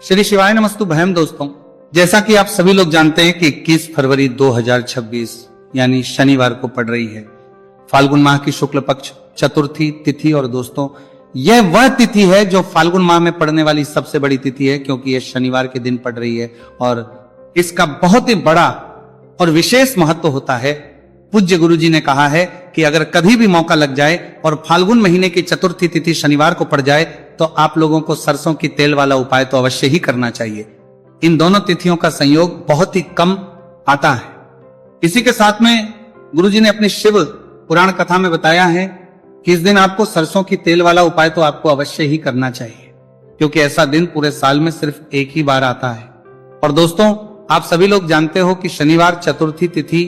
श्री शिवाय नमस्तु भयम। दोस्तों, जैसा कि आप सभी लोग जानते हैं कि 21 फरवरी 2026 यानी शनिवार को पड़ रही है फाल्गुन माह की शुक्ल पक्ष चतुर्थी तिथि। और दोस्तों, यह वह तिथि है जो फाल्गुन माह में पड़ने वाली सबसे बड़ी तिथि है, क्योंकि यह शनिवार के दिन पड़ रही है और इसका बहुत ही बड़ा और विशेष महत्व होता है। पूज्य गुरु जी ने कहा है कि अगर कभी भी मौका लग जाए और फाल्गुन महीने की चतुर्थी तिथि शनिवार को पड़ जाए तो आप लोगों को सरसों की तेल वाला उपाय तो अवश्य ही करना चाहिए। इन दोनों तिथियों का संयोग बहुत ही कम आता है। इसी के साथ में गुरु जी ने अपनी शिव पुराण कथा में बताया है कि इस दिन आपको सरसों की तेल वाला उपाय तो आपको अवश्य ही करना चाहिए, क्योंकि ऐसा दिन पूरे साल में सिर्फ एक ही बार आता है। और दोस्तों, आप सभी लोग जानते हो कि शनिवार चतुर्थी तिथि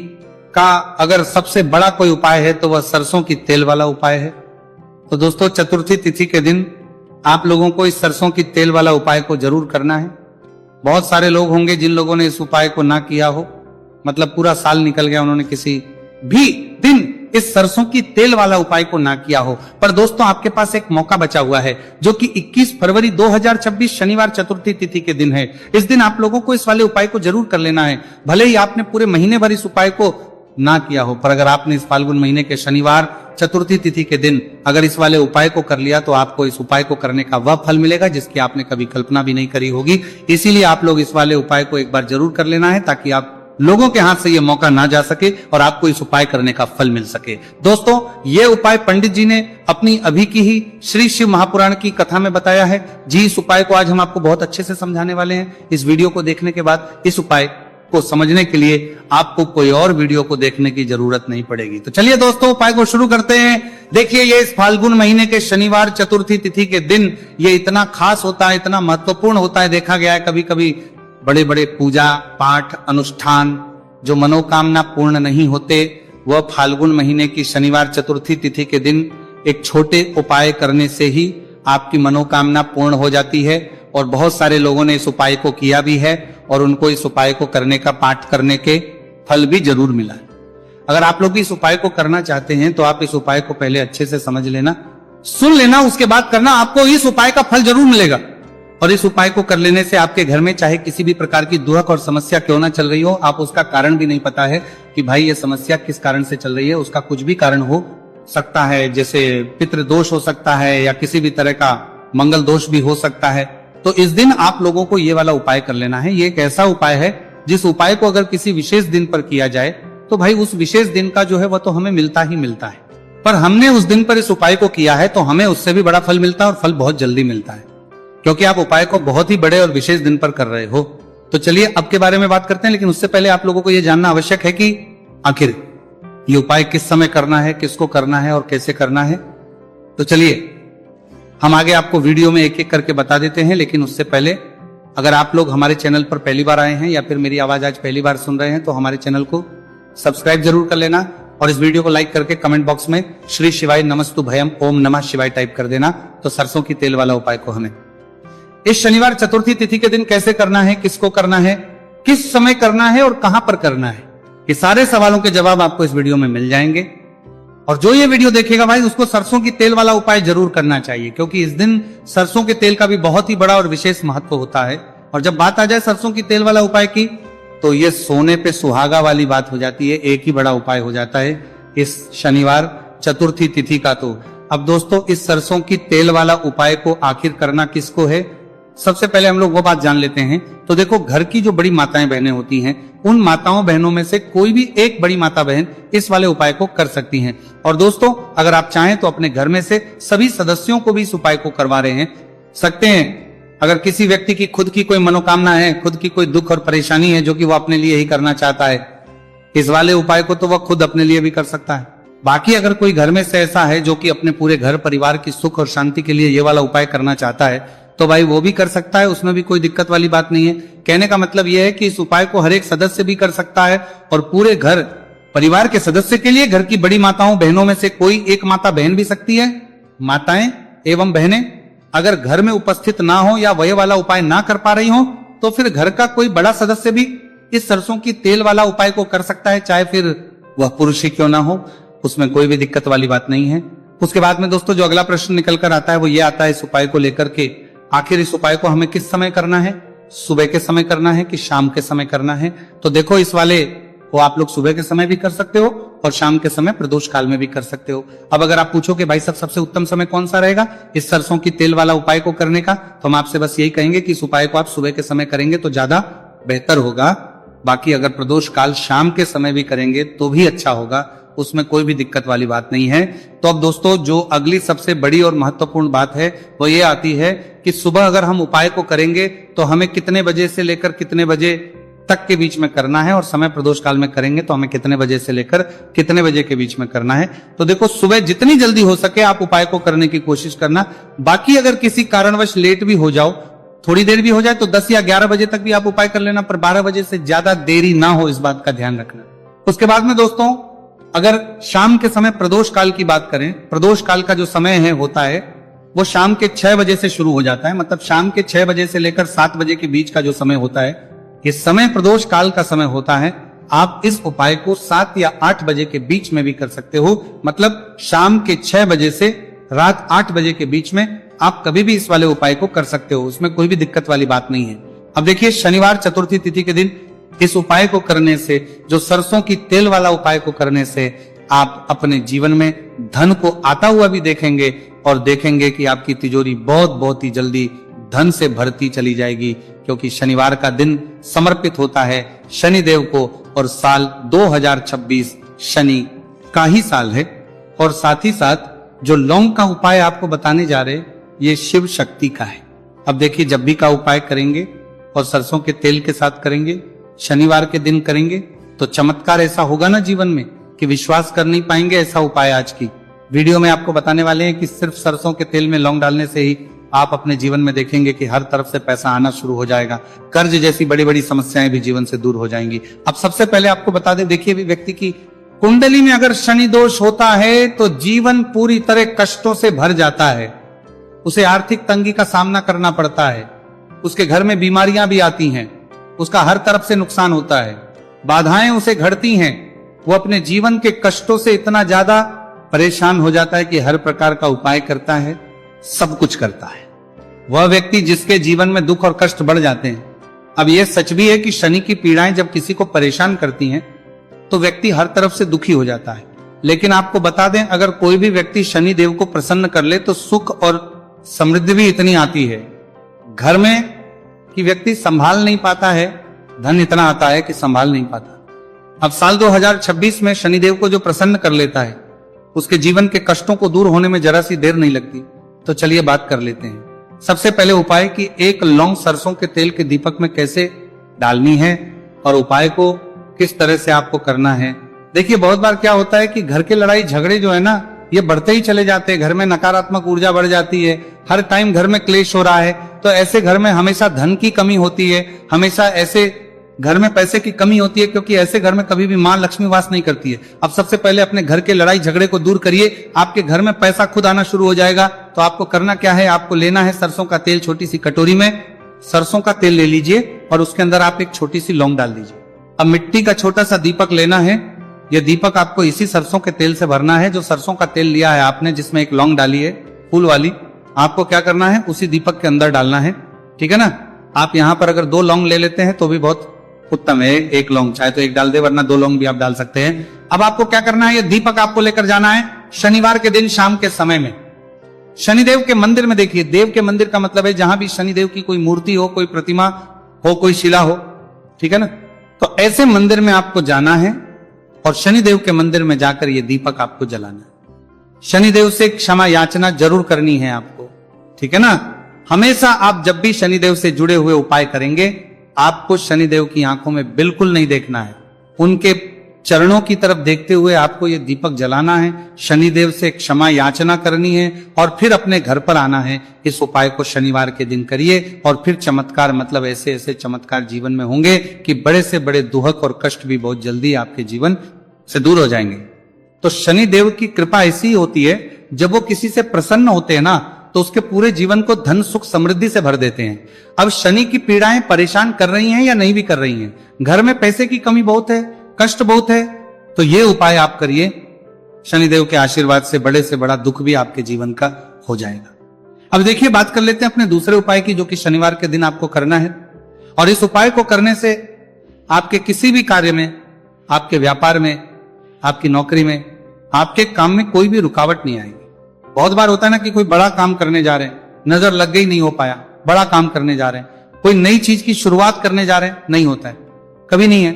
का अगर सबसे बड़ा कोई उपाय है तो वह सरसों की तेल वाला उपाय है। तो दोस्तों, चतुर्थी तिथि के दिन आप लोगों को इस सरसों की तेल वाला उपाय को जरूर करना है। बहुत सारे लोग होंगे जिन लोगों ने इस उपाय को ना किया हो, मतलब पूरा साल निकल गया, उन्होंने किसी भी दिन इस सरसों की तेल वाला उपाय को ना किया हो। पर दोस्तों, आपके पास एक मौका बचा हुआ है जो कि 21 फरवरी 2026 शनिवार चतुर्थी तिथि के दिन है। इस दिन आप लोगों को इस वाले उपाय को जरूर कर लेना है। भले ही आपने पूरे महीने भर इस उपाय को ना किया हो, पर अगर आपने इस फाल्गुन महीने के शनिवार चतुर्थी तिथि के दिन अगर इस वाले उपाय को कर लिया तो आपको इस उपाय को करने का वह फल मिलेगा जिसकी आपने कभी कल्पना भी नहीं करी होगी। इसीलिए आप लोग इस वाले उपाय को एक बार जरूर कर लेना है, ताकि आप लोगों के हाथ से यह मौका ना जा सके और आपको इस उपाय करने का फल मिल सके। दोस्तों, यह उपाय पंडित जी ने अपनी अभी की ही श्री शिव महापुराण की कथा में बताया है जी। इस उपाय को आज हम आपको बहुत अच्छे से समझाने वाले हैं। इस वीडियो को देखने के बाद इस उपाय को समझने के लिए आपको कोई और वीडियो को देखने की जरूरत नहीं पड़ेगी। तो चलिए दोस्तों, उपाय को शुरू करते हैं। देखिए, ये इस फाल्गुन महीने के शनिवार चतुर्थी तिथि के दिन ये इतना खास होता है, इतना महत्वपूर्ण होता है। देखा गया है कभी कभी बड़े बड़े पूजा पाठ अनुष्ठान जो मनोकामना पूर्ण नहीं होते, वह फाल्गुन महीने की शनिवार चतुर्थी तिथि के दिन एक छोटे उपाय करने से ही आपकी मनोकामना पूर्ण हो जाती है। और बहुत सारे लोगों ने इस उपाय को किया भी है और उनको इस उपाय को करने का पाठ करने के फल भी जरूर मिला है। अगर आप लोग इस उपाय को करना चाहते हैं तो आप इस उपाय को पहले अच्छे से समझ लेना, सुन लेना, उसके बाद करना। आपको इस उपाय का फल जरूर मिलेगा। और इस उपाय को कर लेने से आपके घर में चाहे किसी भी प्रकार की दुख और समस्या क्यों ना चल रही हो, आप उसका कारण भी नहीं पता है कि भाई ये समस्या किस कारण से चल रही है, उसका कुछ भी कारण हो सकता है। जैसे पितृदोष हो सकता है या किसी भी तरह का मंगल दोष भी हो सकता है। तो इस दिन आप लोगों को ये वाला उपाय कर लेना है। ये एक ऐसा उपाय है जिस उपाय को अगर किसी विशेष दिन पर किया जाए तो भाई उस विशेष दिन का जो है वह तो हमें मिलता ही मिलता है। पर हमने उस दिन पर इस उपाय को किया है तो हमें उससे भी बड़ा फल मिलता है, और फल बहुत जल्दी मिलता है, क्योंकि आप उपाय को बहुत ही बड़े और विशेष दिन पर कर रहे हो। तो चलिए अब के बारे में बात करते हैं, लेकिन उससे पहले आप लोगों को यह जानना आवश्यक है कि आखिर ये उपाय किस समय करना है, किसको करना है और कैसे करना है। तो चलिए हम आगे आपको वीडियो में एक एक करके बता देते हैं। लेकिन उससे पहले अगर आप लोग हमारे चैनल पर पहली बार आए हैं या फिर मेरी आवाज आज पहली बार सुन रहे हैं तो हमारे चैनल को सब्सक्राइब जरूर कर लेना और इस वीडियो को लाइक करके कमेंट बॉक्स में श्री शिवाय नमस्तु भयम ओम नमः शिवाय टाइप कर देना। तो सरसों की तेल वाला उपाय को हमें इस शनिवार चतुर्थी तिथि के दिन कैसे करना है, किसको करना है, किस समय करना है और कहां पर करना है, ये सारे सवालों के जवाब आपको इस वीडियो में मिल जाएंगे। और जो ये वीडियो देखेगा भाई उसको सरसों की तेल वाला उपाय जरूर करना चाहिए, क्योंकि इस दिन सरसों के तेल का भी बहुत ही बड़ा और विशेष महत्व होता है। और जब बात आ जाए सरसों की तेल वाला उपाय की तो ये सोने पे सुहागा वाली बात हो जाती है। एक ही बड़ा उपाय हो जाता है इस शनिवार चतुर्थी तिथि का। तो अब दोस्तों, इस सरसों की तेल वाला उपाय को आखिर करना किसको है, सबसे पहले हम लोग वो बात जान लेते हैं। तो देखो, घर की जो बड़ी माताएं बहनें होती हैं, उन माताओं बहनों में से कोई भी एक बड़ी माता बहन इस वाले उपाय को कर सकती हैं। और दोस्तों, अगर आप चाहें तो अपने घर में से सभी सदस्यों को भी इस उपाय को करवा रहे हैं सकते हैं। अगर किसी व्यक्ति की खुद की कोई मनोकामना है, खुद की कोई दुख और परेशानी है जो कि वो अपने लिए ही करना चाहता है, इस वाले उपाय को तो वह खुद अपने लिए भी कर सकता है। बाकी अगर कोई घर में से ऐसा है जो कि अपने पूरे घर परिवार की सुख और शांति के लिए ये वाला उपाय करना चाहता है तो भाई वो भी कर सकता है, उसमें भी कोई दिक्कत वाली बात नहीं है। कहने का मतलब यह है कि इस उपाय को हर एक सदस्य भी कर सकता है और पूरे घर परिवार के सदस्य के लिए घर की बड़ी माताओं बहनों में से कोई एक माता बहन भी सकती है। माताएं एवं बहनें अगर घर में उपस्थित ना हो या वह वाला उपाय ना कर पा रही हो तो फिर घर का कोई बड़ा सदस्य भी इस सरसों की तेल वाला उपाय को कर सकता है, चाहे फिर वह पुरुष ही क्यों ना हो, उसमें कोई भी दिक्कत वाली बात नहीं है। उसके बाद में दोस्तों जो अगला प्रश्न निकल कर आता है वो ये आता है इस उपाय को लेकर के आखिर इस उपाय को हमें किस समय करना है, सुबह के समय करना है कि शाम के समय करना है? तो देखो, इस वाले को आप लोग सुबह के समय भी कर सकते हो और शाम के समय प्रदोष काल में भी कर सकते हो। अब अगर आप पूछो कि भाई साहब सबसे उत्तम समय कौन सा रहेगा इस सरसों की तेल वाला उपाय को करने का, तो हम आपसे बस यही कहेंगे कि इस उपाय को आप सुबह के समय करेंगे तो ज्यादा बेहतर होगा। बाकी अगर प्रदोष काल शाम के समय भी करेंगे तो भी अच्छा होगा, उसमें कोई भी दिक्कत वाली बात नहीं है। तो अब दोस्तों, जो अगली सबसे बड़ी और महत्वपूर्ण बात है वो ये आती है कि सुबह अगर हम उपाय को करेंगे तो हमें कितने बजे से लेकर कितने बजे तक के बीच में करना है, और समय प्रदोष काल में करेंगे तो हमें कितने बजे से लेकर कितने बजे के बीच में करना है। तो देखो, सुबह जितनी जल्दी हो सके आप उपाय को करने की कोशिश करना। बाकी अगर किसी कारणवश लेट भी हो जाओ, थोड़ी देर भी हो जाए, तो 10 या 11 बजे तक भी आप उपाय कर लेना, पर 12 बजे से ज्यादा देरी ना हो, इस बात का ध्यान रखना। उसके बाद में दोस्तों, अगर शाम के समय प्रदोष काल की बात करें, प्रदोष काल का जो समय है होता है वो शाम के 6 बजे से शुरू हो जाता है। मतलब शाम के 6 बजे से लेकर 7 बजे के बीच का जो समय होता है, ये समय प्रदोष काल का समय होता है। आप इस उपाय को 7 या 8 बजे के बीच में भी कर सकते हो। मतलब शाम के 6 बजे से रात 8 बजे के बीच में आप कभी भी इस वाले उपाय को कर सकते हो, उसमें कोई भी दिक्कत वाली बात नहीं है। अब देखिए, शनिवार चतुर्थी तिथि के दिन इस उपाय को करने से, जो सरसों की तेल वाला उपाय को करने से, आप अपने जीवन में धन को आता हुआ भी देखेंगे और देखेंगे कि आपकी तिजोरी बहुत बहुत ही जल्दी धन से भरती चली जाएगी, क्योंकि शनिवार का दिन समर्पित होता है शनिदेव को और साल 2026 शनि का ही साल है। और साथ ही साथ जो लौंग का उपाय आपको बताने जा रहे, ये शिव शक्ति का है। अब देखिए, जब भी का उपाय करेंगे और सरसों के तेल के साथ करेंगे, शनिवार के दिन करेंगे, तो चमत्कार ऐसा होगा ना जीवन में कि विश्वास कर नहीं पाएंगे। ऐसा उपाय आज की वीडियो में आपको बताने वाले हैं कि सिर्फ सरसों के तेल में लौंग डालने से ही आप अपने जीवन में देखेंगे कि हर तरफ से पैसा आना शुरू हो जाएगा, कर्ज जैसी बड़ी बड़ी समस्याएं भी जीवन से दूर हो जाएंगी। अब सबसे पहले आपको बता दें, देखिए, भी व्यक्ति की कुंडली में अगर शनि दोष होता है तो जीवन पूरी तरह कष्टों से भर जाता है, उसे आर्थिक तंगी का सामना करना पड़ता है, उसके घर में बीमारियां भी आती हैं, उसका हर तरफ से नुकसान होता है, बाधाएं उसे घड़ती हैं, वो अपने जीवन के कष्टों से इतना ज्यादा परेशान हो जाता है कि हर प्रकार का उपाय करता है, सब कुछ करता है। वह व्यक्ति जिसके जीवन में दुख और कष्ट बढ़ जाते हैं। अब यह सच भी है कि शनि की पीड़ाएं जब किसी को परेशान करती हैं तो व्यक्ति हर तरफ से दुखी हो जाता है। लेकिन आपको बता दें, अगर कोई भी व्यक्ति शनि देव को प्रसन्न कर ले तो सुख और समृद्धि भी इतनी आती है घर में कि व्यक्ति संभाल नहीं पाता है, धन इतना आता है कि संभाल नहीं पाता। अब साल 2026 में शनिदेव को जो प्रसन्न कर लेता है, उसके जीवन के कष्टों को दूर होने में जरा सी देर नहीं लगती। तो चलिए बात कर लेते हैं। सबसे पहले उपाय कि एक लौंग सरसों के तेल के दीपक में कैसे डालनी है और उपाय को किस तरह से आपको करना है। देखिए, बहुत बार क्या होता है कि घर के लड़ाई झगड़े जो है ना, ये बढ़ते ही चले जाते हैं, घर में नकारात्मक ऊर्जा बढ़ जाती है, हर टाइम घर में क्लेश हो रहा है। तो ऐसे घर में हमेशा धन की कमी होती है, हमेशा ऐसे घर में पैसे की कमी होती है, क्योंकि ऐसे घर में कभी भी मां लक्ष्मी वास नहीं करती है। अब सबसे पहले अपने घर के लड़ाई झगड़े को दूर करिए, आपके घर में पैसा खुद आना शुरू हो जाएगा। तो आपको करना क्या है, आपको लेना है सरसों का तेल। छोटी सी कटोरी में सरसों का तेल ले लीजिए और उसके अंदर आप एक छोटी सी लौंग डाल दीजिए। अब मिट्टी का छोटा सा दीपक लेना है, यह दीपक आपको इसी सरसों के तेल से भरना है। जो सरसों का तेल लिया है आपने, जिसमें एक लौंग डाली है फूल वाली, आपको क्या करना है, उसी दीपक के अंदर डालना है। ठीक है ना। आप यहाँ पर अगर 2 लौंग ले लेते हैं तो भी बहुत उत्तम है, एक लौंग चाहे तो एक डाल दे, वरना 2 लौंग भी आप डाल सकते हैं। अब आपको क्या करना है, ये दीपक आपको लेकर जाना है शनिवार के दिन शाम के समय में शनिदेव के मंदिर में। देखिए, देव के मंदिर का मतलब है जहां भी शनिदेव की कोई मूर्ति हो, कोई प्रतिमा हो, कोई शिला हो। ठीक है ना। तो ऐसे मंदिर में आपको जाना है और शनिदेव के मंदिर में जाकर ये दीपक आपको जलाना है। शनिदेव से क्षमा याचना जरूर करनी है आपको। ठीक है ना। हमेशा आप जब भी शनिदेव से जुड़े हुए उपाय करेंगे, आपको शनिदेव की आंखों में बिल्कुल नहीं देखना है, उनके चरणों की तरफ देखते हुए आपको ये दीपक जलाना है, शनिदेव से क्षमा याचना करनी है और फिर अपने घर पर आना है। इस उपाय को शनिवार के दिन करिए और फिर चमत्कार, मतलब ऐसे ऐसे चमत्कार जीवन में होंगे कि बड़े से बड़े दुहक और कष्ट भी बहुत जल्दी आपके जीवन से दूर हो जाएंगे। तो शनिदेव की कृपा ऐसी होती है, जब वो किसी से प्रसन्न होते हैं ना, तो उसके पूरे जीवन को धन सुख समृद्धि से भर देते हैं। अब शनि की पीड़ाएं परेशान कर रही हैं या नहीं भी कर रही हैं, घर में पैसे की कमी बहुत है, कष्ट बहुत है, तो ये उपाय आप करिए, शनिदेव के आशीर्वाद से बड़े से बड़ा दुख भी आपके जीवन का हो जाएगा। अब देखिए, बात कर लेते हैं अपने दूसरे उपाय की, जो कि शनिवार के दिन आपको करना है। और इस उपाय को करने से आपके किसी भी कार्य में, आपके व्यापार में, आपकी नौकरी में, आपके काम में कोई भी रुकावट नहीं आएगी। बहुत बार होता है ना कि कोई बड़ा काम करने जा रहे हैं, नजर लग गई, नहीं हो पाया। बड़ा काम करने जा रहे हैं, कोई नई चीज की शुरुआत करने जा रहे हैं, नहीं होता है, कभी नहीं है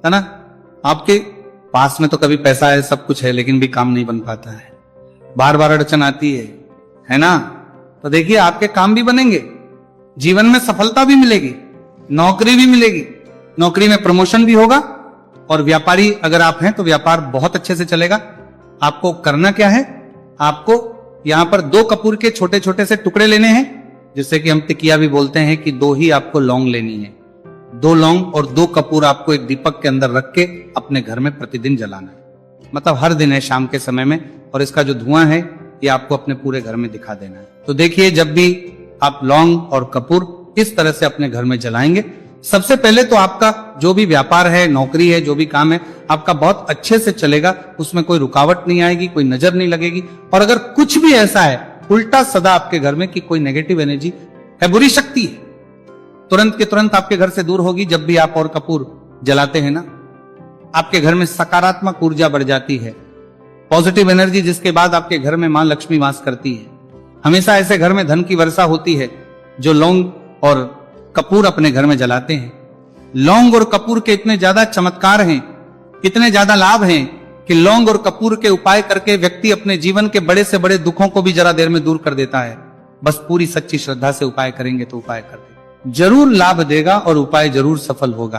ना। आपके पास में तो कभी पैसा है, सब कुछ है, लेकिन भी काम नहीं बन पाता है, बार बार अड़चन आती है ना। तो देखिए, आपके काम भी बनेंगे, जीवन में सफलता भी मिलेगी, नौकरी भी मिलेगी, नौकरी में प्रमोशन भी होगा, और व्यापारी अगर आप हैं तो व्यापार बहुत अच्छे से चलेगा। आपको करना क्या है, आपको यहां पर 2 कपूर के छोटे छोटे से टुकड़े लेने हैं, जिससे कि हम तिकिया भी बोलते हैं कि 2 ही आपको लौंग लेनी है। 2 लौंग और 2 कपूर आपको एक दीपक के अंदर रख के अपने घर में प्रतिदिन जलाना है। मतलब हर दिन है, शाम के समय में, और इसका जो धुआं है ये आपको अपने पूरे घर में दिखा देना है। तो देखिए, जब भी आप लौंग और कपूर इस तरह से अपने घर में जलाएंगे, सबसे पहले तो आपका जो भी व्यापार है, नौकरी है, जो भी काम है, आपका बहुत अच्छे से चलेगा, उसमें कोई रुकावट नहीं आएगी, कोई नजर नहीं लगेगी। और अगर कुछ भी ऐसा है उल्टा सदा आपके घर में कि कोई नेगेटिव एनर्जी है, बुरी शक्ति है, तुरंत के तुरंत आपके घर से दूर होगी। जब भी आप और कपूर जलाते हैं ना, आपके घर में सकारात्मक ऊर्जा बढ़ जाती है, पॉजिटिव एनर्जी, जिसके बाद आपके घर में मां लक्ष्मी वास करती है। हमेशा ऐसे घर में धन की वर्षा होती है जो लौंग और कपूर अपने घर में जलाते हैं। लौंग और कपूर के इतने ज्यादा चमत्कार हैं, इतने ज्यादा लाभ हैं कि लौंग और कपूर के उपाय करके व्यक्ति अपने जीवन के बड़े से बड़े दुखों को भी जरा देर में दूर कर देता है। बस पूरी सच्ची श्रद्धा से उपाय करेंगे तो उपाय कर दे, जरूर लाभ देगा और उपाय जरूर सफल होगा।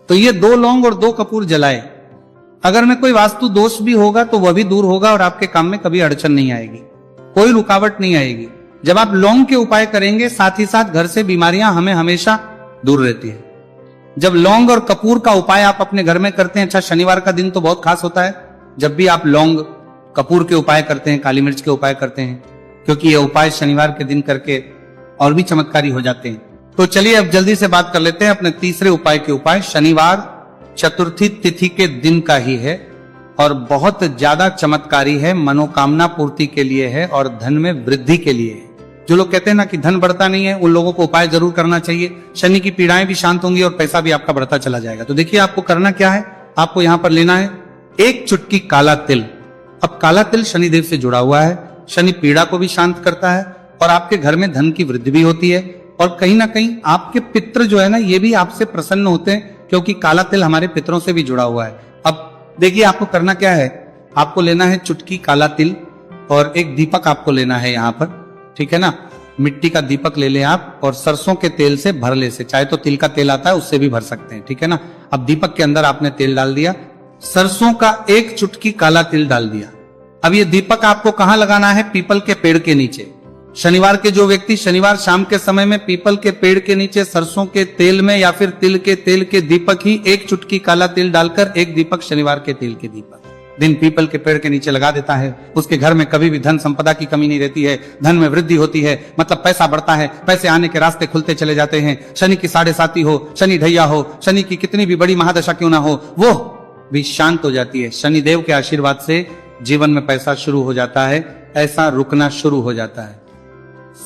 तो ये 2 लौंग और 2 कपूर जलाए। अगर में कोई वास्तु दोष भी होगा तो वह भी दूर होगा और आपके काम में कभी अड़चन नहीं आएगी, कोई रुकावट नहीं आएगी। जब आप लौंग के उपाय करेंगे, साथ ही साथ घर से बीमारियां हमें हमेशा दूर रहती है। जब लौंग और कपूर का उपाय आप अपने घर में करते हैं, अच्छा शनिवार का दिन तो बहुत खास होता है, जब भी आप लौंग कपूर के उपाय करते हैं, काली मिर्च के उपाय करते हैं, क्योंकि ये उपाय शनिवार के दिन करके और भी चमत्कारी हो जाते हैं। तो चलिए अब जल्दी से बात कर लेते हैं अपने तीसरे उपाय के उपाय। शनिवार चतुर्थी तिथि के दिन का ही है और बहुत ज्यादा चमत्कारी है, मनोकामना पूर्ति के लिए है और धन में वृद्धि के लिए है। जो लोग कहते हैं ना कि धन बढ़ता नहीं है, उन लोगों को उपाय जरूर करना चाहिए। शनि की पीड़ाएं भी शांत होंगी और पैसा भी आपका बढ़ता चला जाएगा। तो देखिए, आपको करना क्या है, आपको यहां पर लेना है 1 चुटकी काला तिल। अब काला तिल शनिदेव से जुड़ा हुआ है, शनि पीड़ा को भी शांत करता है और आपके घर में धन की वृद्धि भी होती है। और कहीं ना कहीं आपके पितृ जो है ना, ये भी आपसे प्रसन्न होते हैं, क्योंकि काला तिल हमारे पितरों से भी जुड़ा हुआ है। अब देखिए, आपको करना क्या है, आपको लेना है चुटकी काला तिल और एक दीपक आपको लेना है यहाँ पर, ठीक है ना। मिट्टी का दीपक ले लें आप और सरसों के तेल से भर ले, से चाहे तो तिल का तेल आता है उससे भी भर सकते हैं, ठीक है ना। अब दीपक के अंदर आपने तेल डाल दिया, सरसों का 1 चुटकी काला तिल डाल दिया। अब ये दीपक आपको कहां लगाना है, पीपल के पेड़ के नीचे। शनिवार के जो व्यक्ति शनिवार शाम के समय में पीपल के पेड़ के नीचे सरसों के तेल में या फिर तिल के तेल के दीपक ही 1 चुटकी काला तिल डालकर 1 दीपक शनिवार के तेल के दीपक दिन पीपल के पेड़ के नीचे लगा देता है, उसके घर में कभी भी धन संपदा की कमी नहीं रहती है, धन में वृद्धि होती है, मतलब पैसा बढ़ता है, पैसे आने के रास्ते खुलते चले जाते हैं। शनि की 7.5 हो, शनि ढैया हो, शनि की कितनी भी बड़ी महादशा क्यों ना हो, वो भी शांत हो जाती है। शनिदेव के आशीर्वाद से जीवन में पैसा शुरू हो जाता है, ऐसा रुकना शुरू हो जाता है।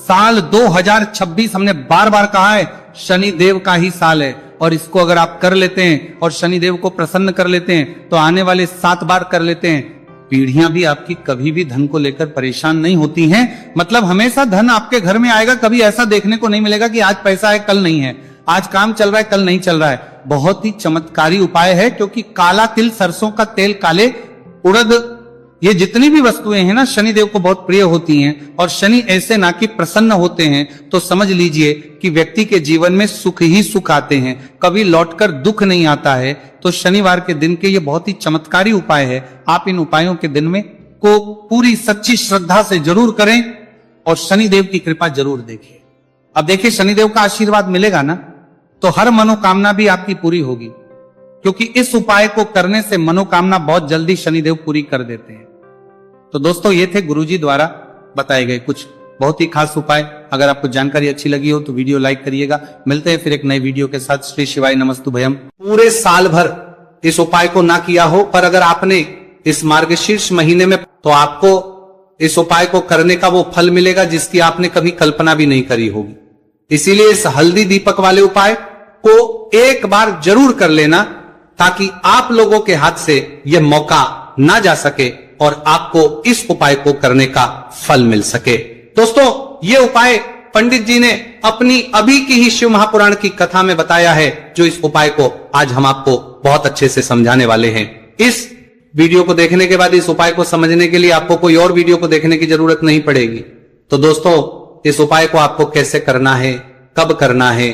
साल 2026 हमने बार बार कहा है, शनिदेव का ही साल है और इसको अगर आप कर लेते हैं और शनिदेव को प्रसन्न कर लेते हैं तो आने वाले 7 बार कर लेते हैं, पीढ़ियां भी आपकी कभी भी धन को लेकर परेशान नहीं होती हैं। मतलब हमेशा धन आपके घर में आएगा, कभी ऐसा देखने को नहीं मिलेगा कि आज पैसा है कल नहीं है, आज काम चल रहा है कल नहीं चल रहा है। बहुत ही चमत्कारी उपाय है, क्योंकि काला तिल, सरसों का तेल, काले उड़द, ये जितनी भी वस्तुएं हैं ना शनिदेव को बहुत प्रिय होती हैं। और शनि ऐसे ना कि प्रसन्न होते हैं तो समझ लीजिए कि व्यक्ति के जीवन में सुख ही सुख आते हैं, कभी लौटकर दुख नहीं आता है। तो शनिवार के दिन के ये बहुत ही चमत्कारी उपाय है। आप इन उपायों के दिन में को पूरी सच्ची श्रद्धा से जरूर करें और शनिदेव की कृपा जरूर देखिए। अब देखिए, शनिदेव का आशीर्वाद मिलेगा ना तो हर मनोकामना भी आपकी पूरी होगी, क्योंकि इस उपाय को करने से मनोकामना बहुत जल्दी शनिदेव पूरी कर देते हैं। तो दोस्तों, ये थे गुरुजी द्वारा बताए गए कुछ बहुत ही खास उपाय। अगर आपको जानकारी अच्छी लगी हो तो वीडियो लाइक करिएगा। मिलते हैं फिर एक नए वीडियो के साथ। श्री शिवाय नमस्तु भयम। पूरे साल भर इस उपाय को ना किया हो, पर अगर आपने इस मार्गशीर्ष महीने में, तो आपको इस उपाय को करने का वो फल मिलेगा जिसकी आपने कभी कल्पना भी नहीं करी होगी। इसीलिए इस हल्दी दीपक वाले उपाय को एक बार जरूर कर लेना, ताकि आप लोगों के हाथ से यह मौका ना जा सके और आपको इस उपाय को करने का फल मिल सके। दोस्तों, ये उपाय पंडित जी ने अपनी अभी की ही शिव महापुराण की कथा में बताया है, जो इस उपाय को आज हम आपको बहुत अच्छे से समझाने वाले हैं। इस वीडियो को देखने के बाद इस उपाय को समझने के लिए आपको कोई और वीडियो को देखने की जरूरत नहीं पड़ेगी। तो दोस्तों, इस उपाय को आपको कैसे करना है, कब करना है,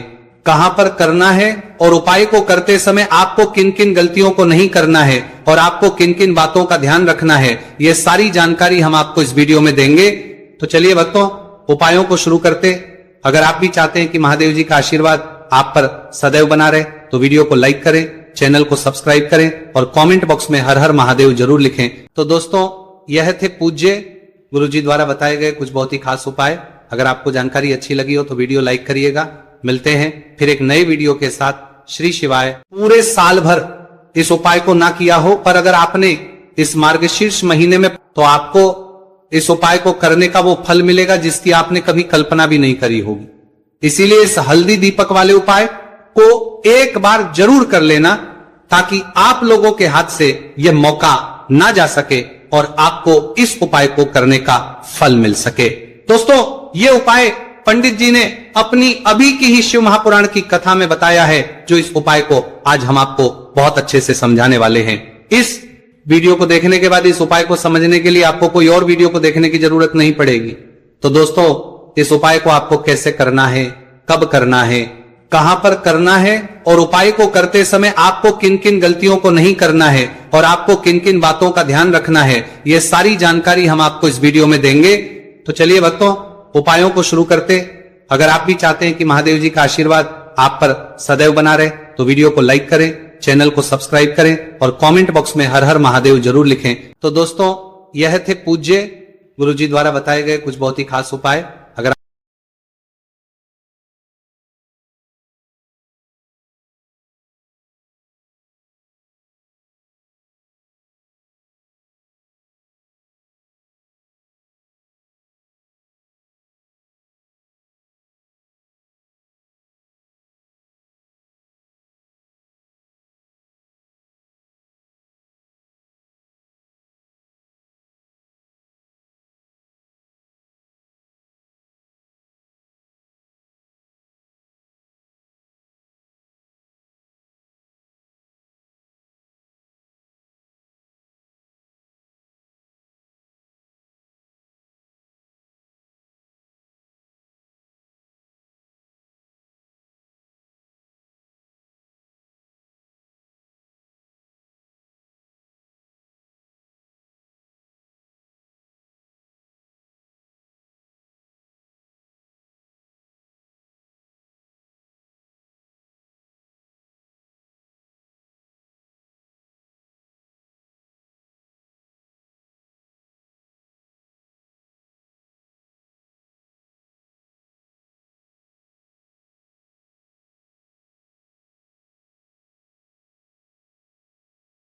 कहां पर करना है और उपाय को करते समय आपको किन किन गलतियों को नहीं करना है और आपको किन किन बातों का ध्यान रखना है, यह सारी जानकारी हम आपको इस वीडियो में देंगे। तो चलिए भक्तों, उपायों को शुरू करते। अगर आप भी चाहते हैं कि महादेव जी का आशीर्वाद आप पर सदैव बना रहे, तो वीडियो को लाइक करें, चैनल को सब्सक्राइब करें और कमेंट बॉक्स में हर हर महादेव जरूर लिखें। तो दोस्तों, यह थे पूज्य गुरु जी द्वारा बताए गए कुछ बहुत ही खास उपाय। अगर आपको जानकारी अच्छी लगी हो तो वीडियो लाइक करिएगा। मिलते हैं फिर एक नए वीडियो के साथ। श्री शिवाय। पूरे साल भर इस उपाय को ना किया हो, पर अगर आपने इस मार्गशीर्ष महीने में, तो आपको इस उपाय को करने का वो फल मिलेगा जिसकी आपने कभी कल्पना भी नहीं करी होगी। इसीलिए इस हल्दी दीपक वाले उपाय को एक बार जरूर कर लेना, ताकि आप लोगों के हाथ से यह मौका ना जा सके और आपको इस उपाय को करने का फल मिल सके। दोस्तों, ये उपाय पंडित जी ने अपनी अभी की ही शिव महापुराण की कथा में बताया है, जो इस उपाय को आज हम आपको बहुत अच्छे से समझाने वाले हैं। इस वीडियो को देखने के बाद इस उपाय को समझने के लिए आपको कोई और वीडियो को देखने की जरूरत नहीं पड़ेगी। तो दोस्तों, इस उपाय को आपको कैसे करना है, कब करना है, कहां पर करना है और उपाय को करते समय आपको किन किन गलतियों को नहीं करना है और आपको किन किन बातों का ध्यान रखना है, यह सारी जानकारी हम आपको इस वीडियो में देंगे। तो चलिए भक्तों, उपायों को शुरू करते। अगर आप भी चाहते हैं कि महादेव जी का आशीर्वाद आप पर सदैव बना रहे, तो वीडियो को लाइक करें, चैनल को सब्सक्राइब करें और कमेंट बॉक्स में हर हर महादेव जरूर लिखें। तो दोस्तों, यह थे पूज्य गुरु जी द्वारा बताए गए कुछ बहुत ही खास उपाय।